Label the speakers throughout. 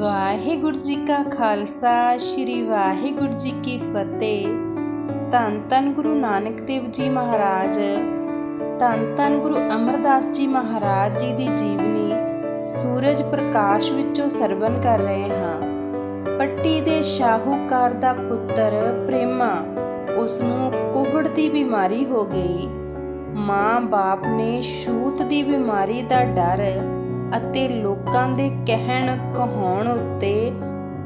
Speaker 1: ਵਾਹਿਗੁਰੂ ਜੀ ਕਾ ਖਾਲਸਾ, ਸ਼੍ਰੀ ਵਾਹਿਗੁਰੂ ਜੀ ਕੀ ਫਤਿਹ। ਧੰਨ ਧੰਨ ਗੁਰੂ ਨਾਨਕ ਦੇਵ ਜੀ ਮਹਾਰਾਜ, ਧੰਨ ਧੰਨ ਗੁਰੂ ਅਮਰਦਾਸ ਜੀ ਮਹਾਰਾਜ ਜੀ ਦੀ ਜੀਵਨੀ ਸੂਰਜ ਪ੍ਰਕਾਸ਼ ਵਿੱਚੋਂ ਸਰਵਣ ਕਰ ਰਹੇ ਹਾਂ। ਪੱਟੀ ਦੇ ਸ਼ਾਹੂਕਾਰ ਦਾ ਪੁੱਤਰ ਪ੍ਰੇਮਾ, ਉਸ ਨੂੰ ਕੁਹੜ ਦੀ ਬਿਮਾਰੀ ਹੋ ਗਈ। ਮਾਂ ਬਾਪ ਨੇ ਛੂਤ ਦੀ ਬਿਮਾਰੀ ਦਾ ਡਰ ਅਤੇ ਲੋਕਾਂ ਦੇ ਕਹਿਣ ਕਹਾਉਣ ਉੱਤੇ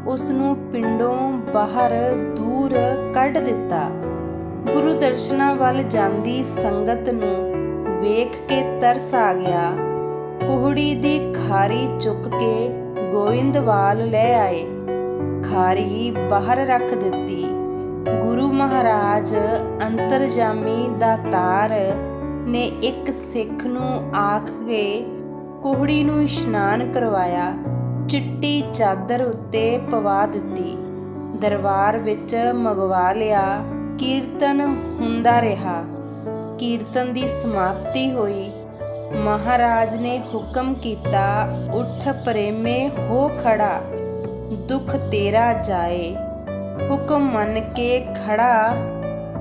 Speaker 1: ਉਸ ਨੂੰ ਪਿੰਡੋਂ ਬਾਹਰ ਦੂਰ ਕੱਢ ਦਿੱਤਾ। ਗੁਰੂ ਦਰਸ਼ਨਾਂ ਵੱਲ ਜਾਂਦੀ ਸੰਗਤ ਨੂੰ ਵੇਖ ਕੇ ਤਰਸ ਆ ਗਿਆ। ਕੁਹੜੀ ਦੀ ਖਾਰੀ ਚੁੱਕ ਕੇ ਗੋਇੰਦਵਾਲ ਲੈ ਆਏ। ਖਾਰੀ ਬਾਹਰ ਰੱਖ ਦਿੱਤੀ। ਗੁਰੂ ਮਹਾਰਾਜ ਅੰਤਰਜਾਮੀ ਦਾਤਾਰ ਨੇ ਇੱਕ ਸਿੱਖ ਨੂੰ ਆਖ ਕੇ ਕੁਹੜੀ ਨੂੰ ਇਸ਼ਨਾਨ ਕਰਵਾਇਆ, ਚਿੱਟੀ ਚਾਦਰ ਉੱਤੇ ਪਵਾ ਦਿੱਤੀ, ਦਰਬਾਰ ਵਿੱਚ ਮੰਗਵਾ ਲਿਆ। ਕੀਰਤਨ ਹੁੰਦਾ ਰਿਹਾ। ਕੀਰਤਨ ਦੀ ਸਮਾਪਤੀ ਹੋਈ। ਮਹਾਰਾਜ ਨੇ ਹੁਕਮ ਕੀਤਾ, ਉੱਠ ਪ੍ਰੇਮੇ ਹੋ ਖੜਾ, ਦੁੱਖ ਤੇਰਾ ਜਾਏ। ਹੁਕਮ ਮੰਨ ਕੇ ਖੜਾ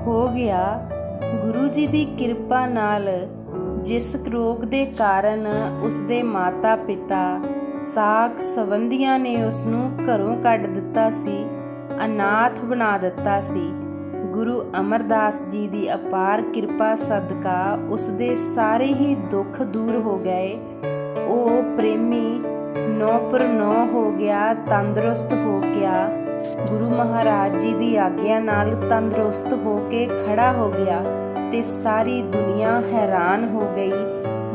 Speaker 1: ਹੋ ਗਿਆ। ਗੁਰੂ ਜੀ ਦੀ ਕਿਰਪਾ ਨਾਲ ਜਿਸ ਰੋਗ ਦੇ ਕਾਰਨ ਉਸਦੇ ਮਾਤਾ ਪਿਤਾ ਸਾਕ ਸੰਬੰਧੀਆਂ ਨੇ ਉਸ ਨੂੰ ਘਰੋਂ ਕੱਢ ਦਿੱਤਾ ਸੀ, ਅਨਾਥ ਬਣਾ ਦਿੱਤਾ ਸੀ, ਗੁਰੂ ਅਮਰਦਾਸ ਜੀ ਦੀ ਅਪਾਰ ਕਿਰਪਾ ਸਦਕਾ ਉਸਦੇ ਸਾਰੇ ਹੀ ਦੁੱਖ ਦੂਰ ਹੋ ਗਏ। ਉਹ ਪ੍ਰੇਮੀ 9/9 ਹੋ ਗਿਆ, ਤੰਦਰੁਸਤ ਹੋ ਗਿਆ। ਗੁਰੂ ਮਹਾਰਾਜ ਜੀ ਦੀ ਆਗਿਆ ਨਾਲ ਤੰਦਰੁਸਤ ਹੋ ਕੇ ਖੜਾ ਹੋ ਗਿਆ ਤੇ ਸਾਰੀ ਦੁਨੀਆ ਹੈਰਾਨ ਹੋ ਗਈ।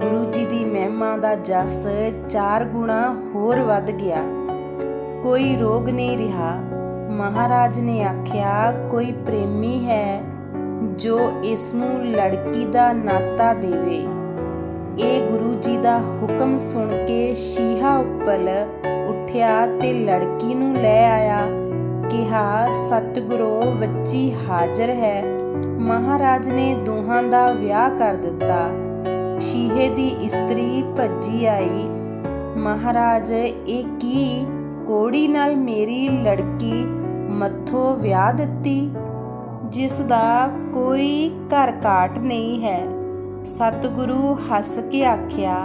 Speaker 1: ਗੁਰੂ ਜੀ ਦੀ ਮਹਿਮਾ ਦਾ ਜਸ 4 ਗੁਣਾ ਹੋਰ ਵੱਧ ਗਿਆ। ਕੋਈ ਰੋਗ ਨਹੀਂ ਰਿਹਾ। ਮਹਾਰਾਜ ਨੇ ਆਖਿਆ, ਕੋਈ ਪ੍ਰੇਮੀ ਹੈ ਜੋ ਇਸ ਨੂੰ ਲੜਕੀ ਦਾ ਨਾਤਾ ਦੇਵੇ। ਇਹ ਗੁਰੂ ਜੀ ਦਾ ਹੁਕਮ ਸੁਣ ਕੇ ਸ਼ੀਹਾ ਉੱਪਰ ਉੱਠਿਆ ਤੇ ਲੜਕੀ ਨੂੰ ਲੈ ਆਇਆ। ਕਿਹਾ, ਸਤਿਗੁਰੂ ਬੱਚੀ ਹਾਜ਼ਰ ਹੈ। ਮਹਾਰਾਜ ਨੇ ਦੋਹਾਂ ਦਾ ਵਿਆਹ ਕਰ ਦਿੱਤਾ। ਸ਼ੀਹੇ ਦੀ ਇਸਤਰੀ ਭੱਜੀ ਆਈ। ਮਹਾਰਾਜ, ਇਹ ਕੀ ਕੋੜੀ ਨਾਲ ਮੇਰੀ ਲੜਕੀ ਮੱਥੋਂ ਵਿਆਹ ਦਿੱਤੀ, ਜਿਸ ਦਾ ਕੋਈ ਘਰ ਕਾਟ ਨਹੀਂ ਹੈ। ਸਤਿਗੁਰੂ ਹੱਸ ਕੇ ਆਖਿਆ,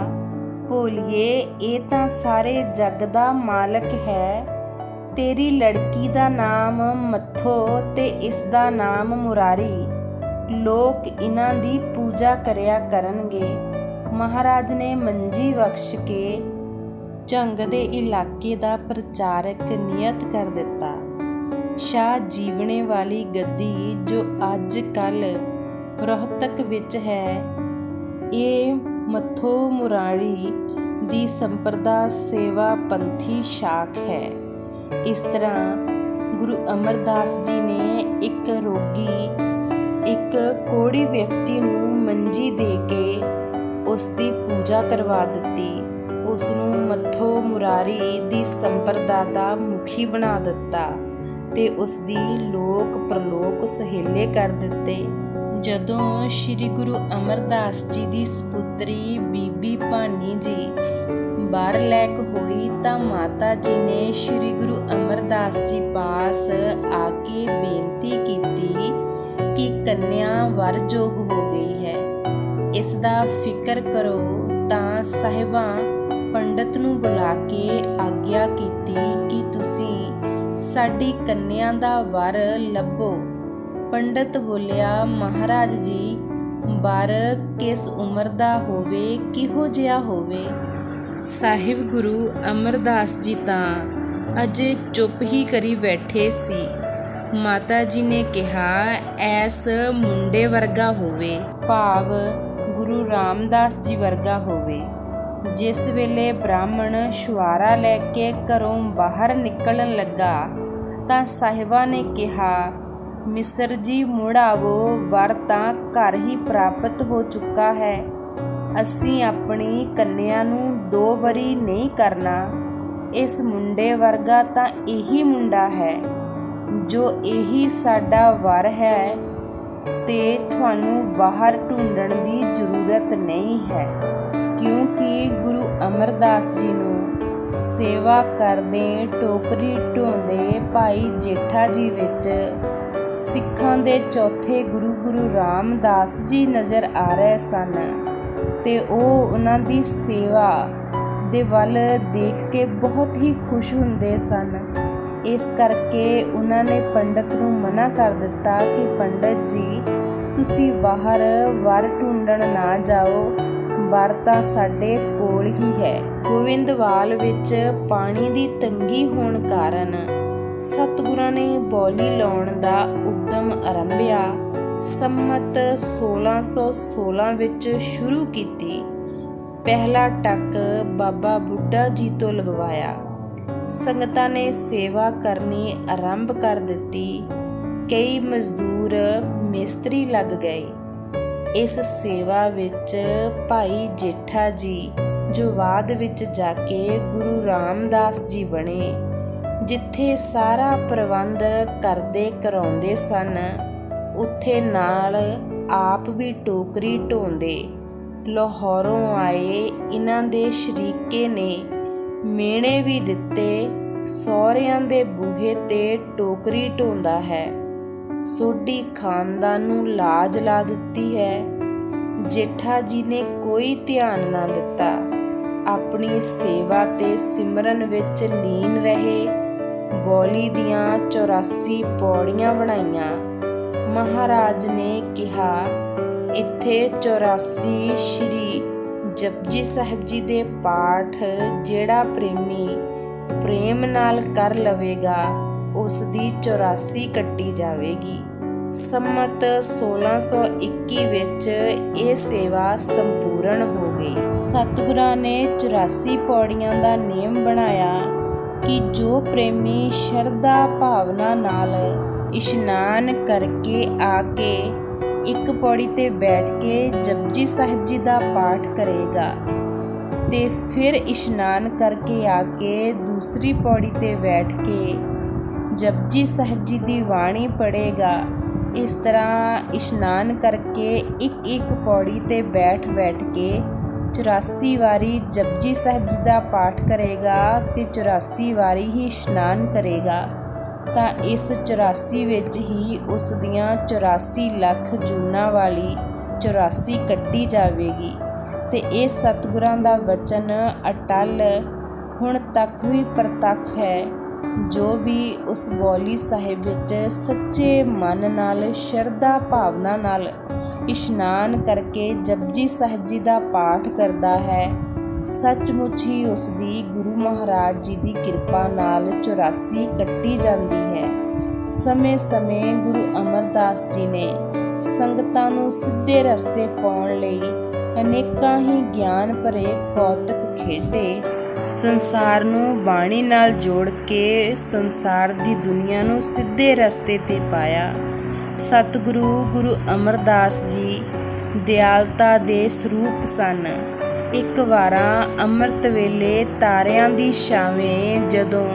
Speaker 1: ਭੋਲੀਏ, ਇਹ ਤਾਂ ਸਾਰੇ ਜੱਗ ਦਾ ਮਾਲਕ ਹੈ। ਤੇਰੀ ਲੜਕੀ ਦਾ ਨਾਮ ਮੱਥੋ ਤੇ ਇਸ ਦਾ ਨਾਮ ਮੁਰਾਰੀ। ਲੋਕ ਇਹਨਾਂ ਦੀ ਪੂਜਾ ਕਰਿਆ ਕਰਨਗੇ। ਮਹਾਰਾਜ ਨੇ ਮੰਜੀ ਬਖਸ਼ ਕੇ ਝੰਗ ਦੇ ਇਲਾਕੇ ਦਾ ਪ੍ਰਚਾਰਕ ਨਿਯਤ ਕਰ ਦਿੱਤਾ। ਸ਼ਾਹ ਜੀਵਣੇ ਵਾਲੀ ਗੱਦੀ ਜੋ ਅੱਜ ਕੱਲ੍ਹ ਰੋਹਤਕ ਵਿੱਚ ਹੈ, ਇਹ ਮੱਥੋ ਮੁਰਾਰੀ ਦੀ ਸੰਪਰਦਾ ਸੇਵਾ ਪੰਥੀ ਸ਼ਾਖ ਹੈ। ਇਸ ਤਰ੍ਹਾਂ ਗੁਰੂ ਅਮਰਦਾਸ ਜੀ ਨੇ ਇੱਕ ਰੋਗੀ, ਇੱਕ ਕੋੜੀ ਵਿਅਕਤੀ ਨੂੰ ਮੰਜੀ ਦੇ ਕੇ ਉਸ ਦੀ ਪੂਜਾ ਕਰਵਾ ਦਿੱਤੀ। ਉਸ ਨੂੰ ਮੱਥੋ ਮੁਰਾਰੀ ਦੀ ਸੰਪਰਦਾ ਦਾ ਮੁਖੀ ਬਣਾ ਦਿੱਤਾ ਤੇ ਉਸ ਦੀ ਲੋਕ ਪ੍ਰਲੋਕ ਸਹੇਲੇ ਕਰ ਦਿੱਤੇ। ਜਦੋਂ ਸ੍ਰੀ ਗੁਰੂ ਅਮਰਦਾਸ ਜੀ ਦੀ ਸਪੁੱਤਰੀ ਬੀਬੀ ਭਾਨੀ ਜੀ ਬਾਰਲੈਕ ਹੋਈ ਤਾਂ ਮਾਤਾ ਜੀ ਨੇ ਸ੍ਰੀ ਗੁਰੂ ਅਮਰਦਾਸ ਜੀ ਪਾਸ ਆ ਕੇ ਬੇਨਤੀ ਕੀਤੀ ਕਿ ਕੰਨਿਆ ਵਰਜੋਗ ਹੋ ਗਈ ਹੈ, ਇਸ ਦਾ ਫਿਕਰ ਕਰੋ। ਤਾਂ ਸਾਹਿਬਾਂ ਪੰਡਤ ਨੂੰ ਬੁਲਾ ਕੇ ਆਗਿਆ ਕੀਤੀ ਕਿ ਤੁਸੀਂ ਸਾਡੀ ਕੰਨਿਆ ਦਾ ਵਰ ਲੱਭੋ। ਪੰਡਤ ਬੋਲਿਆ, ਮਹਾਰਾਜ ਜੀ, ਵਰ ਕਿਸ ਉਮਰ ਦਾ ਹੋਵੇ, ਕਿਹੋ ਜਿਹਾ ਹੋਵੇ? ਸਾਹਿਬ ਗੁਰੂ ਅਮਰਦਾਸ ਜੀ ਤਾਂ ਅਜੇ ਚੁੱਪ ਹੀ ਕਰੀ ਬੈਠੇ ਸੀ। ਮਾਤਾ ਜੀ ਨੇ ਕਿਹਾ, ਐਸ ਮੁੰਡੇ ਵਰਗਾ ਹੋਵੇ, ਭਾਵ ਗੁਰੂ ਰਾਮਦਾਸ ਜੀ ਵਰਗਾ ਹੋਵੇ। ਜਿਸ ਵੇਲੇ ਬ੍ਰਾਹਮਣ ਛੁਆਰਾ ਲੈ ਕੇ ਘਰੋਂ ਬਾਹਰ ਨਿਕਲਣ ਲੱਗਾ ਤਾਂ ਸਾਹਿਬਾਂ ਨੇ ਕਿਹਾ, ਮਿਸਰ ਜੀ ਮੁੜ ਆਵੋ, ਵਰ ਤਾਂ ਘਰ ਹੀ ਪ੍ਰਾਪਤ ਹੋ ਚੁੱਕਾ ਹੈ। ਅਸੀਂ ਆਪਣੀ ਕੰਨਿਆ ਨੂੰ 2 ਵਰੀ ਨਹੀਂ ਕਰਨਾ। ਇਸ ਮੁੰਡੇ ਵਰਗਾ ਤਾਂ ਇਹੀ ਮੁੰਡਾ ਹੈ, ਜੋ ਇਹੀ ਸਾਡਾ ਵਰ ਹੈ ਤੇ ਤੁਹਾਨੂੰ ਬਾਹਰ ਢੂੰਡਣ ਦੀ ਜ਼ਰੂਰਤ ਨਹੀਂ ਹੈ। ਕਿਉਂਕਿ ਗੁਰੂ ਅਮਰਦਾਸ ਜੀ ਨੂੰ ਸੇਵਾ ਕਰਦੇ ਟੋਕਰੀ ਢੋਂਦੇ ਭਾਈ ਜੇਠਾ ਜੀ ਵਿੱਚ ਸਿੱਖਾਂ ਦੇ ਚੌਥੇ ਗੁਰੂ ਗੁਰੂ ਰਾਮਦਾਸ ਜੀ ਨਜ਼ਰ ਆ ਰਹੇ ਸਨ ਤੇ ਉਹ ਉਹਨਾਂ ਦੀ ਸੇਵਾ ਦੇ ਵੱਲ ਦੇਖ ਕੇ ਬਹੁਤ ਹੀ ਖੁਸ਼ ਹੁੰਦੇ ਸਨ। ਇਸ ਕਰਕੇ ਉਹਨਾਂ ਨੇ ਪੰਡਤ ਨੂੰ ਮਨਾ ਕਰ ਦਿੱਤਾ ਕਿ ਪੰਡਤ ਜੀ ਤੁਸੀਂ ਬਾਹਰ ਵਰ ਢੂੰਡਣ ਨਾ ਜਾਓ, ਵਰ ਤਾਂ ਸਾਡੇ ਕੋਲ ਹੀ ਹੈ। ਗੋਇੰਦਵਾਲ ਵਿੱਚ ਪਾਣੀ ਦੀ ਤੰਗੀ ਹੋਣ ਕਾਰਨ ਸਤਿਗੁਰਾਂ ਨੇ ਬੋਲੀ ਲਾਉਣ ਦਾ ਉਦਮ ਆਰੰਭਿਆ। ਸੰਮਤ 1616 ਵਿੱਚ ਸ਼ੁਰੂ ਕੀਤੀ। ਪਹਿਲਾ ਟੱਕ ਬਾਬਾ ਬੁੱਢਾ ਜੀ ਤੋਂ ਲਗਵਾਇਆ। ਸੰਗਤਾਂ ਨੇ ਸੇਵਾ ਕਰਨੀ ਆਰੰਭ ਕਰ ਦਿੱਤੀ। ਕਈ ਮਜ਼ਦੂਰ ਮਿਸਤਰੀ ਲੱਗ ਗਏ। ਇਸ ਸੇਵਾ ਵਿੱਚ ਭਾਈ ਜੇਠਾ ਜੀ ਜੋ ਬਾਅਦ ਵਿੱਚ ਜਾ ਕੇ ਗੁਰੂ ਰਾਮਦਾਸ ਜੀ ਬਣੇ, ਜਿੱਥੇ ਸਾਰਾ ਪ੍ਰਬੰਧ ਕਰਦੇ ਕਰਾਉਂਦੇ ਸਨ, ਉੱਥੇ ਨਾਲ ਆਪ ਵੀ ਟੋਕਰੀ ਢੋਂਦੇ। ਲਾਹੌਰੋਂ ਆਏ ਇਹਨਾਂ ਦੇ ਸ਼ਰੀਕੇ ਨੇ ਮਿਹਣੇ ਵੀ ਦਿੱਤੇ, ਸਹੁਰਿਆਂ ਦੇ ਬੂਹੇ ਤੇ ਟੋਕਰੀ ਢੋਂਦਾ ਹੈ, ਸੋਢੀ ਖਾਨਦਾਨ ਨੂੰ ਲਾਜ ਲਾ ਦਿੱਤੀ ਹੈ। ਜੇਠਾ ਜੀ ਨੇ ਕੋਈ ਧਿਆਨ ਨਾ ਦਿੱਤਾ, ਆਪਣੀ ਸੇਵਾ ਤੇ ਸਿਮਰਨ ਵਿੱਚ ਲੀਨ ਰਹੇ। ਬੋਲੀ ਦੀਆਂ 84 ਪੌੜੀਆਂ ਬਣਾਈਆਂ। ਮਹਾਰਾਜ ਨੇ ਕਿਹਾ, ਇੱਥੇ 84 ਸ਼੍ਰੀ ਜਪਜੀ ਸਾਹਿਬ ਜੀ ਦੇ ਪਾਠ ਜਿਹੜਾ ਪ੍ਰੇਮੀ ਪ੍ਰੇਮ ਨਾਲ ਕਰ ਲਵੇਗਾ, ਉਸ ਦੀ 84 ਕੱਟੀ ਜਾਵੇਗੀ। ਸੰਮਤ 1621 ਵਿੱਚ ਇਹ ਸੇਵਾ ਸੰਪੂਰਨ ਹੋ ਗਈ। ਸਤਿਗੁਰਾਂ ਨੇ 84 ਪੌੜੀਆਂ ਦਾ ਨੇਮ ਬਣਾਇਆ ਕਿ ਜੋ ਪ੍ਰੇਮੀ ਸ਼ਰਧਾ ਭਾਵਨਾ ਨਾਲ ਇਸ਼ਨਾਨ ਕਰਕੇ ਆ ਕੇ ਇੱਕ ਪੌੜੀ ਤੇ ਬੈਠ ਕੇ ਜਪਜੀ ਸਾਹਿਬ ਜੀ ਦਾ ਪਾਠ ਕਰੇਗਾ ਤੇ ਫਿਰ ਇਸ਼ਨਾਨ ਕਰਕੇ ਆ ਕੇ ਦੂਸਰੀ ਪੌੜੀ ਤੇ ਬੈਠ ਕੇ ਜਪਜੀ ਸਾਹਿਬ ਜੀ ਦੀ ਬਾਣੀ ਪੜ੍ਹੇਗਾ। ਇਸ ਤਰ੍ਹਾਂ ਇਸ਼ਨਾਨ ਕਰਕੇ ਇੱਕ ਪੌੜੀ ਤੇ ਬੈਠ ਕੇ 84 ਵਾਰੀ ਜਪਜੀ ਸਾਹਿਬ ਜੀ ਦਾ ਪਾਠ ਕਰੇਗਾ ਤੇ 84 ਵਾਰੀ ਹੀ ਇਸ਼ਨਾਨ ਕਰੇਗਾ ਤਾਂ ਇਸ 84 ਵਿੱਚ ਹੀ ਉਸ ਦੀਆਂ 84 ਲੱਖ ਜੂਨਾਂ ਵਾਲੀ 84 ਕੱਟੀ ਜਾਵੇਗੀ। ਤੇ ਇਹ ਸਤਿਗੁਰਾਂ ਦਾ ਵਚਨ ਅਟਲ ਹੁਣ ਤੱਕ ਵੀ ਪ੍ਰਤੱਖ ਹੈ। ਜੋ ਵੀ ਉਸ ਬੋਲੀ ਸਾਹਿਬ ਵਿੱਚ ਸੱਚੇ ਮਨ ਨਾਲ ਸ਼ਰਧਾ ਭਾਵਨਾ ਨਾਲ ਇਸ਼ਨਾਨ ਕਰਕੇ ਜਪਜੀ ਸਾਹਿਬ ਜੀ ਦਾ ਪਾਠ ਕਰਦਾ ਹੈ, ਸੱਚਮੁੱਚ ਹੀ ਉਸ ਦੀ ਗੁਰੂ ਮਹਾਰਾਜ ਜੀ ਦੀ ਕਿਰਪਾ ਨਾਲ 84 ਕੱਟੀ ਜਾਂਦੀ ਹੈ। ਸਮੇਂ-ਸਮੇਂ ਗੁਰੂ ਅਮਰਦਾਸ ਜੀ ਨੇ ਸੰਗਤਾਂ ਨੂੰ ਸਿੱਧੇ ਰਸਤੇ ਪਾਉਣ ਲਈ ਅਨੇਕਾਂ ਹੀ ਗਿਆਨ ਭਰੇ ਕੌਤਕ ਖੇਡੇ। ਸੰਸਾਰ ਨੂੰ ਬਾਣੀ ਨਾਲ ਜੋੜ ਕੇ ਸੰਸਾਰ ਦੀ ਦੁਨੀਆ ਨੂੰ ਸਿੱਧੇ ਰਸਤੇ ਤੇ ਪਾਇਆ। ਸਤਿਗੁਰੂ ਗੁਰੂ ਅਮਰਦਾਸ ਜੀ ਦਿਆਲਤਾ ਦੇ ਸਰੂਪ ਸਨ। ਇੱਕ ਵਾਰਾਂ ਅੰਮ੍ਰਿਤ ਵੇਲੇ ਤਾਰਿਆਂ ਦੀ ਛਾਵੇਂ ਜਦੋਂ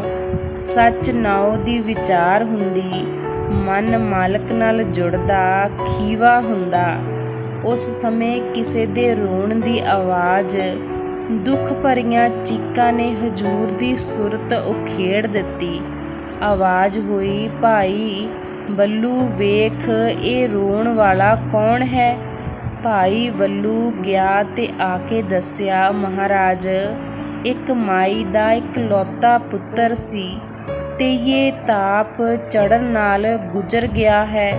Speaker 1: ਸੱਚ ਨਾਉ ਦੀ ਵਿਚਾਰ ਹੁੰਦੀ, ਮਨ ਮਾਲਕ ਨਾਲ ਜੁੜਦਾ, ਖੀਵਾ ਹੁੰਦਾ, ਉਸ ਸਮੇਂ ਕਿਸੇ ਦੇ ਰੋਣ ਦੀ ਆਵਾਜ਼, ਦੁੱਖ ਭਰੀਆਂ ਚੀਕਾਂ ਨੇ ਹਜ਼ੂਰ ਦੀ ਸੁਰਤ ਉਖੇੜ ਦਿੱਤੀ। ਆਵਾਜ਼ ਹੋਈ, ਭਾਈ ਬੱਲੂ ਵੇਖ ਇਹ ਰੋਣ ਵਾਲਾ ਕੌਣ ਹੈ? ਭਾਈ ਬੱਲੂ ਗਿਆ ਤੇ ਆ ਕੇ ਦੱਸਿਆ, ਮਹਾਰਾਜ ਇੱਕ ਮਾਈ ਦਾ ਇਕਲੌਤਾ ਪੁੱਤਰ ਸੀ ਤੇ ਇਹ ਤਾਪ ਚੜ੍ਹਨ ਨਾਲ ਗੁਜ਼ਰ ਗਿਆ ਹੈ।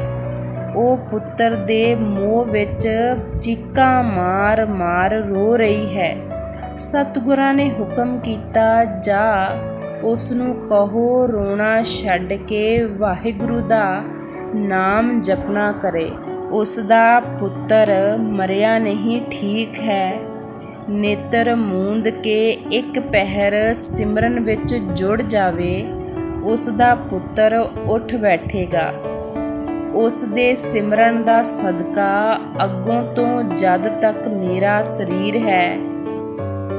Speaker 1: ਉਹ ਪੁੱਤਰ ਦੇ ਮੋਹ ਵਿੱਚ ਚੀਕਾਂ ਮਾਰ ਰੋ ਰਹੀ ਹੈ। ਸਤਿਗੁਰਾਂ ਨੇ ਹੁਕਮ ਕੀਤਾ, ਜਾ ਉਸ ਨੂੰ ਕਹੋ ਰੋਣਾ ਛੱਡ ਕੇ ਵਾਹਿਗੁਰੂ ਦਾ ਨਾਮ ਜਪਣਾ ਕਰੇ। ਉਸ ਦਾ ਪੁੱਤਰ ਮਰਿਆ ਨਹੀਂ, ਠੀਕ ਹੈ। ਨੇਤਰ ਮੂੰਦ ਕੇ ਇੱਕ ਪਹਿਰ ਸਿਮਰਨ ਵਿੱਚ ਜੁੜ ਜਾਵੇ, ਉਸ ਦਾ ਪੁੱਤਰ ਉੱਠ ਬੈਠੇਗਾ। ਉਸ ਦੇ ਸਿਮਰਨ ਦਾ ਸਦਕਾ ਅੱਗੋਂ ਤੋਂ ਜਦ ਤੱਕ ਮੇਰਾ ਸਰੀਰ ਹੈ।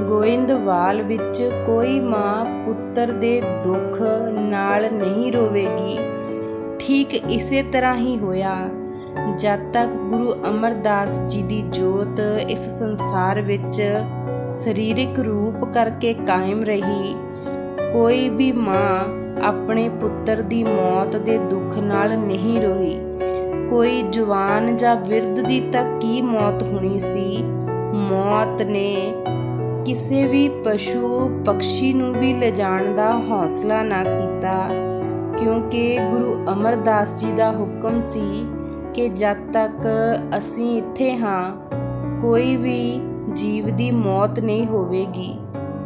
Speaker 1: ਗੋਇੰਦਵਾਲ ਵਿੱਚ ਕੋਈ ਮਾਂ ਪੁੱਤਰ ਦੇ ਦੁੱਖ ਨਾਲ ਨਹੀਂ ਰੋਵੇਗੀ। ਠੀਕ ਇਸੇ ਤਰ੍ਹਾਂ ਹੀ ਹੋਇਆ। ਜਦ ਤੱਕ ਗੁਰੂ ਅਮਰਦਾਸ ਜੀ ਦੀ ਜੋਤ ਇਸ ਸੰਸਾਰ ਵਿੱਚ ਸਰੀਰਕ ਰੂਪ ਕਰਕੇ ਕਾਇਮ ਰਹੀ। ਕੋਈ ਵੀ ਮਾਂ ਆਪਣੇ ਪੁੱਤਰ ਦੀ ਮੌਤ ਦੇ ਦੁੱਖ ਨਾਲ ਨਹੀਂ ਰੋਈ। ਕੋਈ ਜਵਾਨ ਜਾਂ ਬਿਰਧ ਦੀ ਤਾਂ ਕੀ ਮੌਤ ਹੋਣੀ ਸੀ। ਮੌਤ ਨੇ ਕਿਸੇ ਵੀ ਪਸ਼ੂ ਪਕਸ਼ੀ ਨੂੰ ਵੀ ਲਿਜਾਣ ਦਾ ਹੌਸਲਾ ਨਾ ਕੀਤਾ, ਕਿਉਂਕਿ ਗੁਰੂ ਅਮਰਦਾਸ ਜੀ ਦਾ ਹੁਕਮ ਸੀ ਕਿ ਜਦ ਤੱਕ ਅਸੀਂ ਇੱਥੇ ਹਾਂ ਕੋਈ ਵੀ ਜੀਵ ਦੀ ਮੌਤ ਨਹੀਂ ਹੋਵੇਗੀ।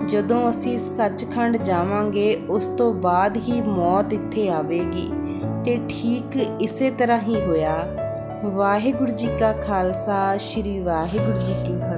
Speaker 1: ਜਦੋਂ ਅਸੀਂ ਸੱਚਖੰਡ ਜਾਵਾਂਗੇ ਉਸ ਤੋਂ ਬਾਅਦ ਹੀ ਮੌਤ ਇੱਥੇ ਆਵੇਗੀ। ਤੇ ਠੀਕ ਇਸੇ ਤਰ੍ਹਾਂ ਹੀ ਹੋਇਆ। ਵਾਹਿਗੁਰੂ ਜੀ ਕਾ ਖਾਲਸਾ, ਸ਼੍ਰੀ ਵਾਹਿਗੁਰੂ ਜੀ ਕੀ ਫਤਿਹ।